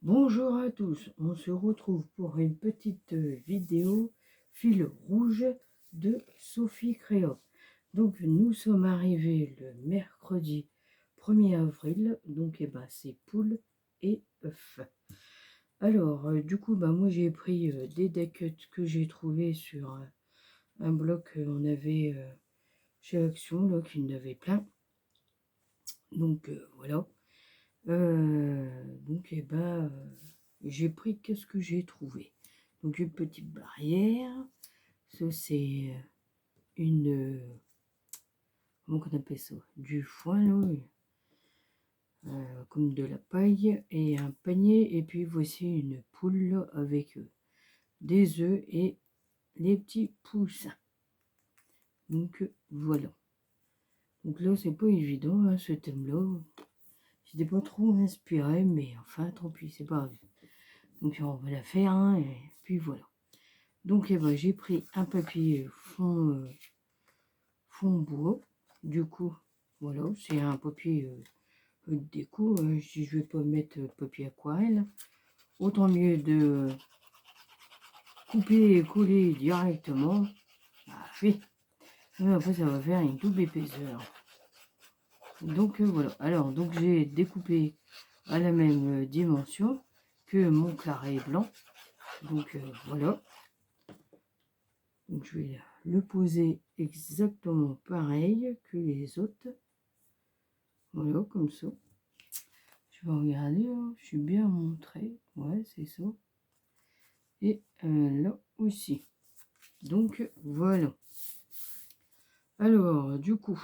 Bonjour à tous, on se retrouve pour une petite vidéo fil rouge de Sophie Créa. Donc nous sommes arrivés le mercredi 1er avril, donc c'est poules et œufs. Alors du coup moi j'ai pris des deck que j'ai trouvé sur un bloc qu'on avait chez Action, là, qui en avait plein. Donc voilà. Donc j'ai pris qu'est-ce que j'ai trouvé. Donc une petite barrière. Ça c'est une comment qu'on appelle ça, du foin là, comme de la paille et un panier. Et puis voici une poule là, avec des œufs et les petits poussins. Donc voilà. Donc là c'est pas évident hein, ce thème là. J'étais pas trop inspiré, mais enfin tant pis, c'est pas grave. Donc on va la faire hein, et puis voilà. Donc j'ai pris un papier fond bois. Du coup, voilà, c'est un papier de déco. Si je vais pas mettre papier aquarelle, autant mieux de couper et coller directement. Oui. Et après ça va faire une double épaisseur. Donc voilà. Alors donc j'ai découpé à la même dimension que mon carré blanc. Donc voilà. Donc je vais le poser exactement pareil que les autres. Voilà, comme ça. Je vais regarder, hein, je suis bien montré. Ouais, c'est ça. Et là aussi. Donc voilà. Alors, du coup,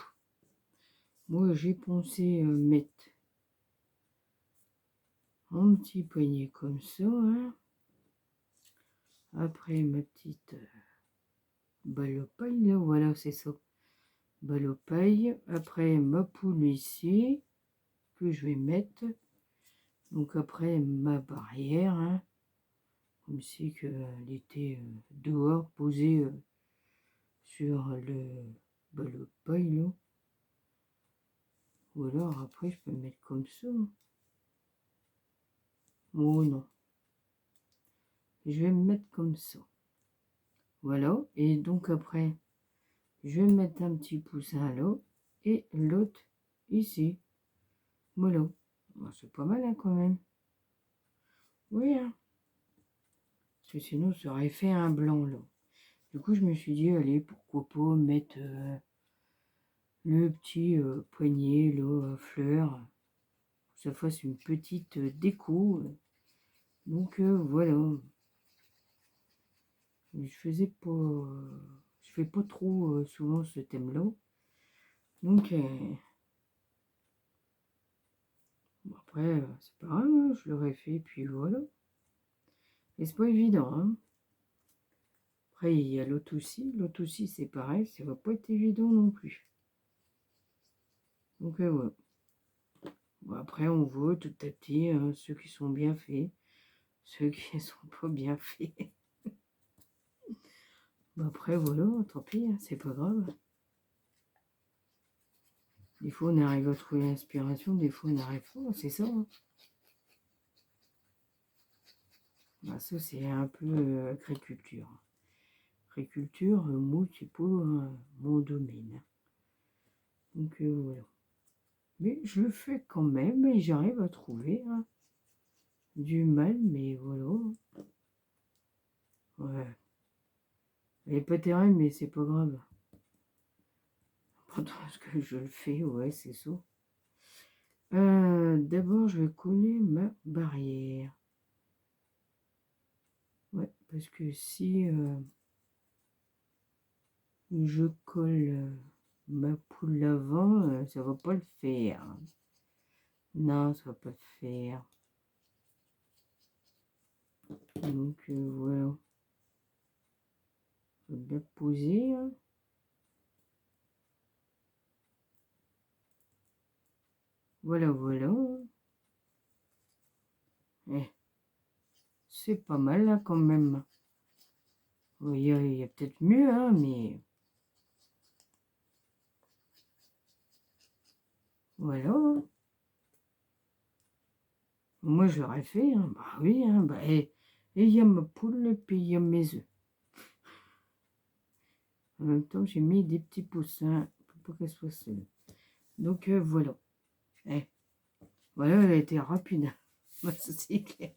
moi j'ai pensé mettre un petit poignet comme ça. Hein. Après ma petite balle au paille, là, voilà, c'est ça. Balle au paille. Après ma poule ici, que je vais mettre. Donc après ma barrière, hein, comme si elle était dehors, posée sur le paille là. Ou alors après je peux le mettre comme ça. Oh non. Je vais me mettre comme ça. Voilà. Et donc après, je vais mettre un petit poussin là. Et l'autre ici. Voilà. Bon, c'est pas mal hein, quand même. Oui. Hein. Parce que sinon ça aurait fait un blanc là. Du coup je me suis dit, allez, pourquoi pas mettre le petit poignet là, à fleurs. Que ça fasse une petite déco. Donc voilà. Je fais pas trop souvent ce thème-là. Donc bon, après c'est pas grave, hein, je l'aurais fait puis voilà. Et c'est pas évident. Hein. Après il y a l'autre aussi. L'autre aussi c'est pareil, ça va pas être évident non plus. Donc voilà. Bon, après on voit tout à petit hein, ceux qui sont bien faits, ceux qui sont pas bien faits. Bon, après voilà, tant pis, hein, c'est pas grave. Des fois, on arrive à trouver l'inspiration, des fois, on n'arrive pas, c'est ça. Hein. Bah, ça, c'est un peu agriculture. Agriculture, moi, c'est pas mon domaine. Donc, voilà. Mais je le fais quand même et j'arrive à trouver hein, du mal, mais voilà. Ouais. Elle est pas terrible, mais c'est pas grave. Pourtant, ce que je le fais, ouais, c'est ça. D'abord, je vais coller ma barrière. Ouais, parce que si je colle ma poule avant, ça va pas le faire. Non, ça va pas le faire. Donc voilà. Je vais bien poser. Hein. Voilà, voilà. Eh, c'est pas mal là quand même. Il y a peut-être mieux, hein, mais voilà. Moi, je l'aurais fait, hein. Bah oui, hein. Bah, et il y a ma poule, et puis il y a mes œufs. En même temps, j'ai mis des petits poussins pour pas qu'elle soit seule. Donc, voilà. Eh, voilà, elle a été rapide. Bah, ça, c'est clair.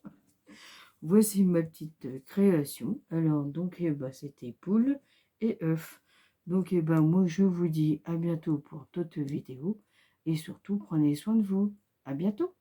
Voici ma petite création. Alors, donc, bah, c'était poule et œuf. Donc, bah, moi, je vous dis à bientôt pour d'autres vidéos. Et surtout, prenez soin de vous. À bientôt.